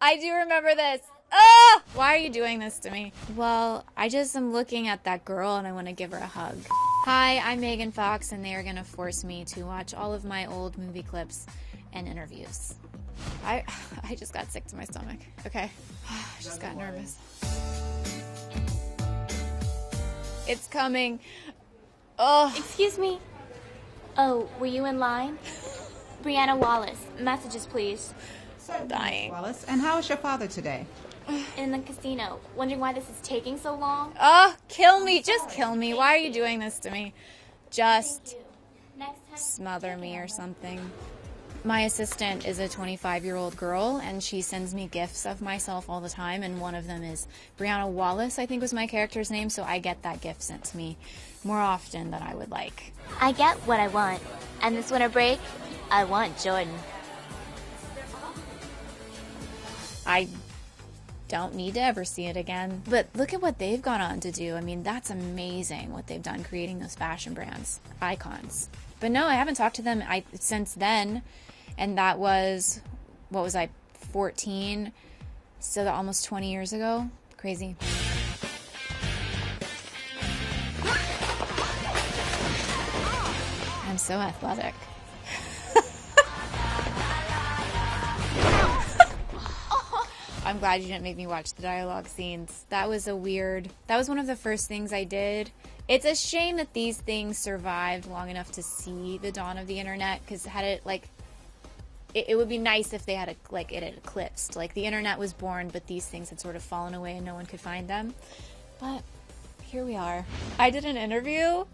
I do remember this. Ah! Why are you doing this to me? Well, I just am looking at that girl and I want to give her a hug. Hi, I'm Megan Fox, and they are going to force me to watch all of my old movie clips and interviews. I just got sick to my stomach. Okay. I just got nervous. It's coming. Oh. Excuse me. Oh, were you in line? Brianna Wallace. Messages, please. I'm dying. Wallace, and how is your father today? In the casino. Wondering why this is taking so long? Oh, kill me. Just kill me. Why are you doing this to me? Just smother me or something. My assistant is a 25-year-old girl, and she sends me gifts of myself all the time, and one of them is Brianna Wallace, I think was my character's name, so I get that gift sent to me more often than I would like. I get what I want. And this winter break, I want Jordan. I don't need to ever see it again. But look at what they've gone on to do. I mean, that's amazing what they've done creating those fashion brands, icons. But no, I haven't talked to them since then, and that was, what was I, 14? So almost 20 years ago. Crazy. I'm so athletic. I'm glad you didn't make me watch the dialogue scenes. That was one of the first things I did. It's a shame that these things survived long enough to see the dawn of the internet, because had it, it would be nice if they had, it had eclipsed. Like, the internet was born, but these things had sort of fallen away and no one could find them. But here we are. I did an interview.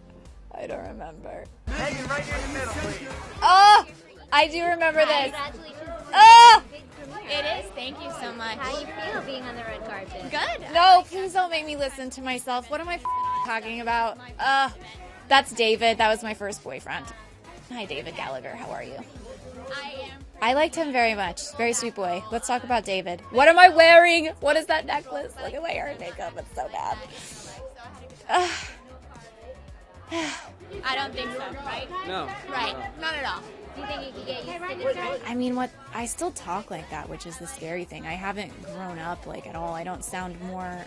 I don't remember. Hey, you're right here in the middle, please. Oh! I do remember this. Congratulations. Oh! It is. Thank you so much. How you feel being on the red carpet? Good. No, please don't make me listen to myself. What am I talking about? That's David. That was my first boyfriend. Hi, David Gallagher. How are you? I liked him very much. Very sweet boy. Let's talk about David. What am I wearing? What is that necklace? Look at my hair and makeup. It's so bad. I don't think so, right? No. Right. Not at all. Do you think you could get used to this? I mean, I still talk like that, which is the scary thing. I haven't grown up, at all. I don't sound more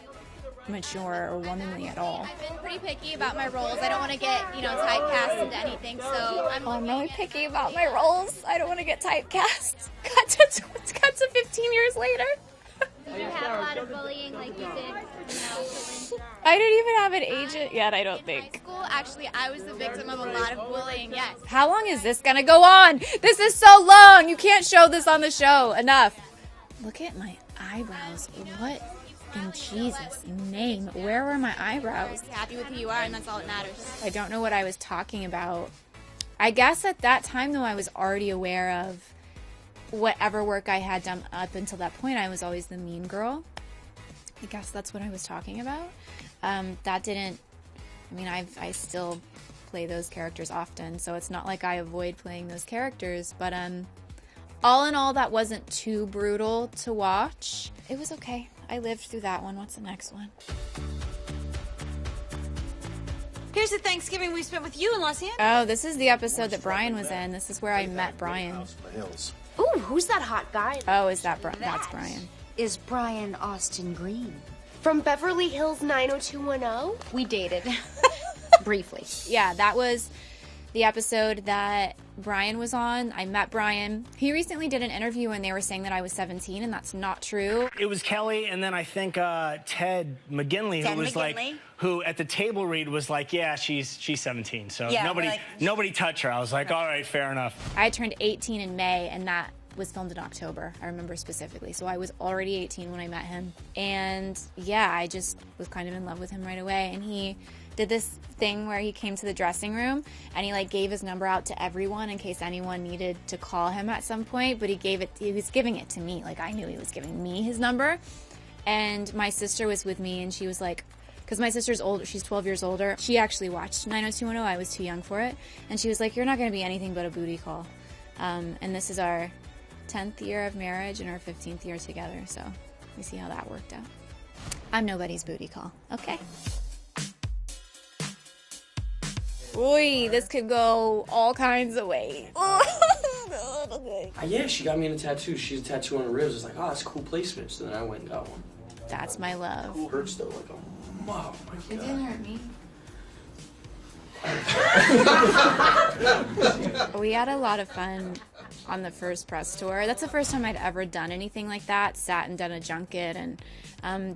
mature or womanly at all. I've been pretty picky about my roles. I don't want to get, typecast into anything, so I'm really picky about my roles. I don't want to get typecast. Cut to 15 years later. you have a lot of bullying like you did, I don't even have an agent yet, I don't in think. high school. Actually, I was the victim of a lot of bullying, yes. How long is this gonna go on? This is so long! You can't show this on the show. Enough. Look at my eyebrows. What in Jesus' name? Where were my eyebrows? Happy with who you are, and that's all that matters. I don't know what I was talking about. I guess at that time, though, I was already aware of whatever work I had done up until that point. I was always the mean girl. I guess that's what I was talking about. I still play those characters often, so it's not like I avoid playing those characters, but all in all, that wasn't too brutal to watch. It was okay. I lived through that one. What's the next one? Here's the Thanksgiving we spent with you in Los Angeles. Oh, this is the episode that Brian was in. This is where I met Brian. Ooh, who's that hot guy? Oh, is that that's Brian? Is Brian Austin Green. From Beverly Hills 90210? We dated. Briefly. Yeah, that was the episode that Brian was on. I met Brian. He recently did an interview and they were saying that I was 17, and that's not true. It was Kelly, and then I think Ted McGinley, who at the table read was like, yeah, she's 17. So Yeah, nobody touched her. I was like, all right, fair enough. I turned 18 in May, and that was filmed in October. I remember specifically. So I was already 18 when I met him. And yeah, I just was kind of in love with him right away. And he did this thing where he came to the dressing room and he gave his number out to everyone in case anyone needed to call him at some point, but he was giving it to me. I knew he was giving me his number. And my sister was with me, and she was like, because my sister's older, she's 12 years older. She actually watched 90210. I was too young for it. And she was like, you're not going to be anything but a booty call. And this is our 10th year of marriage and our 15th year together. So we see how that worked out. I'm nobody's booty call. Okay. Boy, this could go all kinds of ways. Okay. Yeah, she got me in a tattoo. She's a tattoo on her ribs. It's like, oh, that's cool placement. So then I went and got one. That's my love. Cool hurts though, like, oh my God. It didn't hurt me. We had a lot of fun on the first press tour. That's the first time I'd ever done anything like that, sat and done a junket, and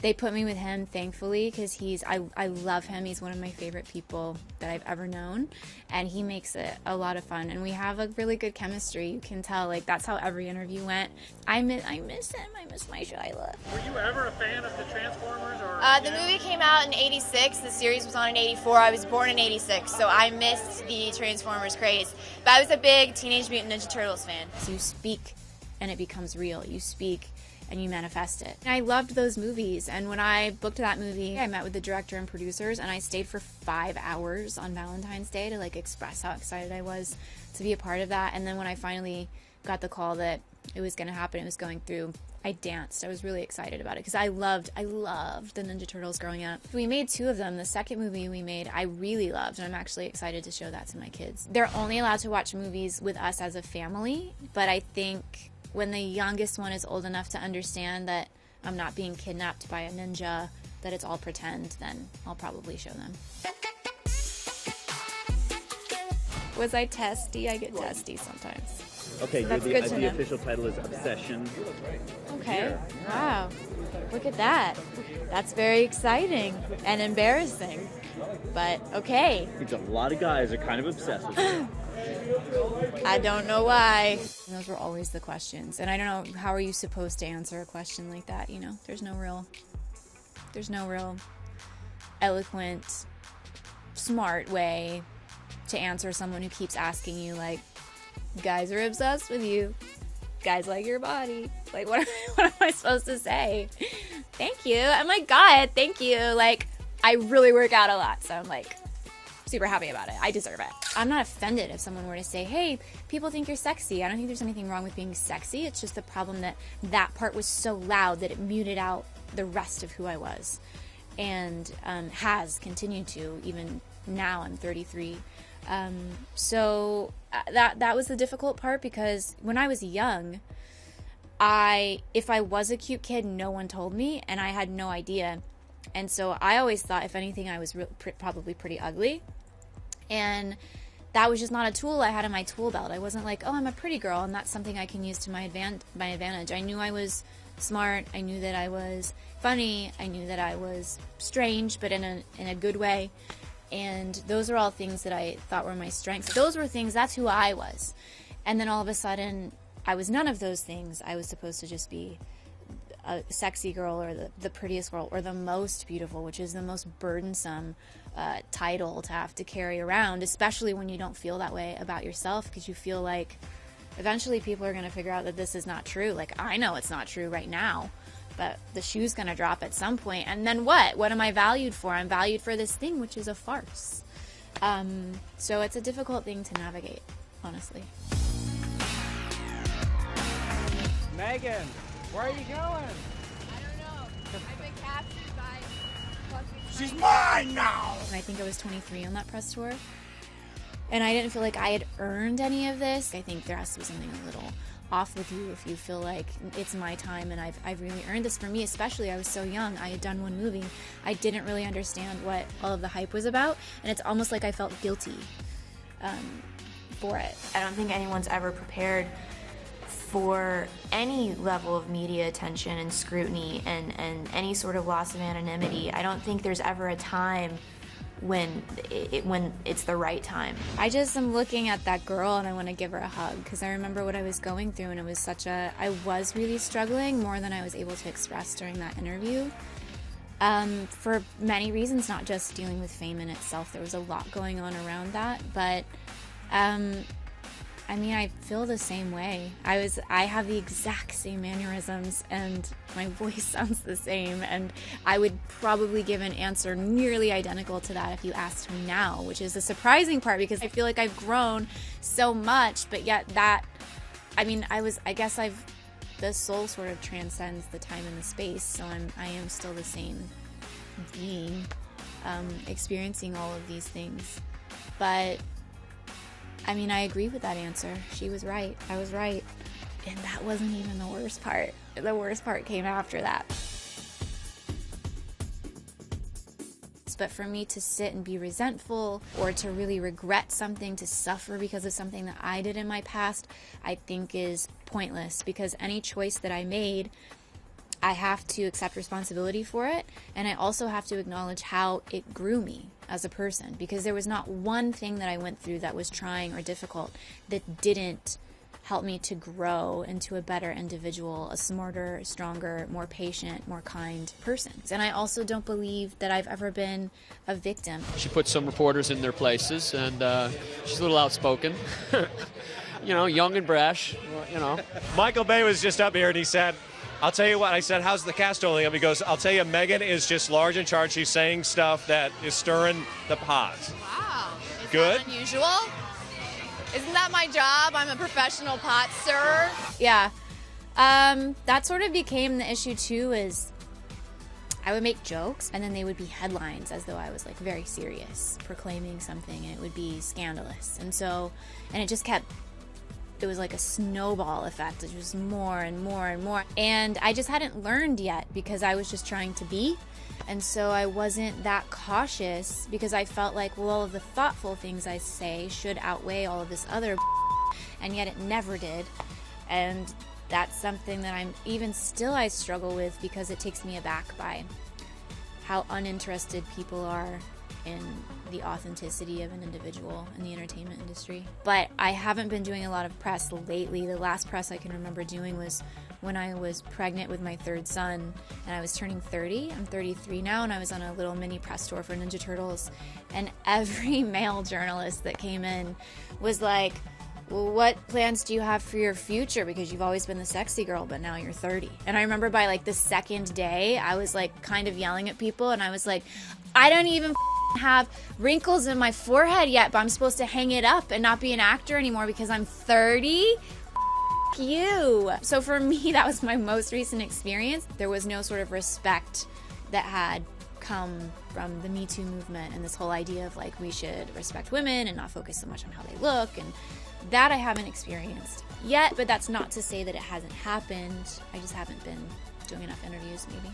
they put me with him, thankfully, because I love him. He's one of my favorite people that I've ever known, and he makes it a lot of fun, and we have a really good chemistry. You can tell, like, that's how every interview went. I miss him. I miss my Shyla. Were you ever a fan of the Transformers? Or the movie came out in '86. The series was on in '84. I was born in '86, so I missed the Transformers craze. But I was a big Teenage Mutant Ninja Turtles fan. So you speak, and it becomes real. You speak, and you manifest it. And I loved those movies, and when I booked that movie, I met with the director and producers, and I stayed for 5 hours on Valentine's Day to, like, express how excited I was to be a part of that. And then when I finally got the call that it was going to happen, it was going through, I danced. I was really excited about it because I loved the Ninja Turtles growing up. We made 2 of them. The second movie we made, I really loved, and I'm actually excited to show that to my kids. They're only allowed to watch movies with us as a family, but I think when the youngest one is old enough to understand that I'm not being kidnapped by a ninja, that it's all pretend, then I'll probably show them. Was I testy? I get testy sometimes. Okay, That's the good to know. official title is Obsession. Okay, wow. Look at that. That's very exciting and embarrassing, but okay. It's a lot of guys are kind of obsessed with it. I don't know why. And those were always the questions. And I don't know, how are you supposed to answer a question like that, you know? There's no real eloquent, smart way to answer someone who keeps asking you, like, guys are obsessed with you. Guys like your body. Like, what am I supposed to say? Thank you. Oh my God, thank you. Like, I really work out a lot, so I'm, like, super happy about it. I deserve it. I'm not offended if someone were to say, hey, people think you're sexy. I don't think there's anything wrong with being sexy. It's just the problem that that part was so loud that it muted out the rest of who I was, and has continued to, even now I'm 33. So that was the difficult part, because when I was young, if I was a cute kid, no one told me, and I had no idea. And so I always thought, if anything, I was probably pretty ugly. And that was just not a tool I had in my tool belt. I wasn't like, oh, I'm a pretty girl, and that's something I can use to my advantage. I knew I was smart. I knew that I was funny. I knew that I was strange, but in a good way. And those are all things that I thought were my strengths. Those were things, that's who I was. And then all of a sudden, I was none of those things. I was supposed to just be a sexy girl, or the prettiest girl, or the most beautiful, which is the most burdensome title to have to carry around, especially when you don't feel that way about yourself, because you feel like eventually people are going to figure out that this is not true. Like, I know it's not true right now, but the shoe's going to drop at some point. And then what? What am I valued for? I'm valued for this thing, which is a farce. So it's a difficult thing to navigate, honestly. Megan, where are you going? I don't know. I've been captured by fucking... She's mine now! And I think I was 23 on that press tour, and I didn't feel like I had earned any of this. I think there has to be something a little off with you if you feel like it's my time and I've really earned this. For me especially, I was so young. I had done one movie. I didn't really understand what all of the hype was about, and it's almost like I felt guilty for it. I don't think anyone's ever prepared for any level of media attention and scrutiny and any sort of loss of anonymity. I don't think there's ever a time when it's the right time. I just am looking at that girl and I want to give her a hug, because I remember what I was going through, and it was I was really struggling more than I was able to express during that interview. For many reasons, not just dealing with fame in itself. There was a lot going on around that, but I mean, I feel the same way. I have the exact same mannerisms, and my voice sounds the same, and I would probably give an answer nearly identical to that if you asked me now, which is the surprising part, because I feel like I've grown so much, but yet the soul sort of transcends the time and the space, so I am still the same being, experiencing all of these things. But I mean, I agree with that answer. She was right. I was right. And that wasn't even the worst part. The worst part came after that. But for me to sit and be resentful or to really regret something, to suffer because of something that I did in my past, I think is pointless, because any choice that I made, I have to accept responsibility for it, and I also have to acknowledge how it grew me as a person, because there was not one thing that I went through that was trying or difficult that didn't help me to grow into a better individual, a smarter, stronger, more patient, more kind person. And I also don't believe that I've ever been a victim. She puts some reporters in their places, and she's a little outspoken. You know, young and brash, you know. Michael Bay was just up here, and he said, I'll tell you what, I said, how's the cast holding up? He goes, I'll tell you, Megan is just large in charge. She's saying stuff that is stirring the pot. Wow. Is Good? that unusual? Isn't that my job? I'm a professional pot stirrer. Yeah. That sort of became the issue too, is I would make jokes and then they would be headlines as though I was like very serious, proclaiming something, and it would be scandalous. And it just kept, it was like a snowball effect. It was more and more and more. And I just hadn't learned yet because I was just trying to be. And so I wasn't that cautious because I felt like, well, all of the thoughtful things I say should outweigh all of this other, and yet it never did. And that's something that I struggle with, because it takes me aback by how uninterested people are in the authenticity of an individual in the entertainment industry. But I haven't been doing a lot of press lately. The last press I can remember doing was when I was pregnant with my third son and I was turning 30. I'm 33 now, and I was on a little mini press tour for Ninja Turtles, and every male journalist that came in was like, well, what plans do you have for your future? Because you've always been the sexy girl, but now you're 30. And I remember by like the second day, I was like kind of yelling at people, and I was like, I don't even have wrinkles in my forehead yet, but I'm supposed to hang it up and not be an actor anymore because I'm 30? You. So for me, that was my most recent experience. There was no sort of respect that had come from the Me Too movement and this whole idea of like we should respect women and not focus so much on how they look, and that I haven't experienced yet. But that's not to say that it hasn't happened. I just haven't been doing enough interviews, maybe.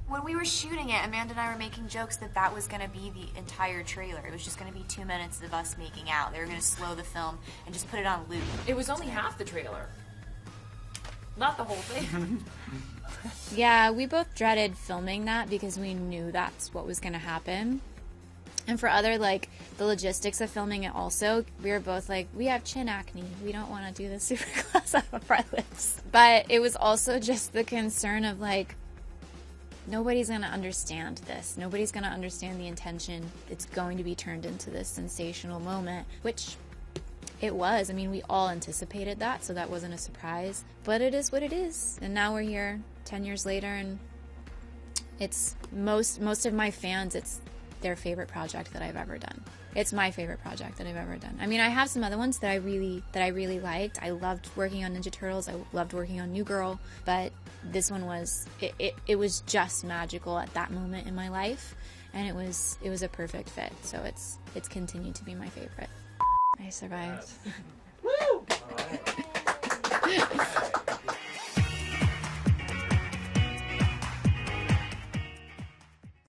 When we were shooting it, Amanda and I were making jokes that was going to be the entire trailer. It was just going to be 2 minutes of us making out. They were going to slow the film and just put it on loop. It was only half the trailer. Not the whole thing. Yeah, we both dreaded filming that because we knew that's what was going to happen. And for other, like, the logistics of filming it also, we were both like, we have chin acne. We don't want to do this super close up of our lips. But it was also just the concern of, like, nobody's going to understand this. Nobody's going to understand the intention. It's going to be turned into this sensational moment, which it was. I mean, we all anticipated that, so that wasn't a surprise. But it is what it is. And now we're here 10 years later, and it's most of my fans, it's their favorite project that I've ever done. It's my favorite project that I've ever done. I mean, I have some other ones that I really liked. I loved working on Ninja Turtles. I loved working on New Girl, but this one was it was just magical at that moment in my life, and it was a perfect fit. So it's continued to be my favorite. I survived. Woo!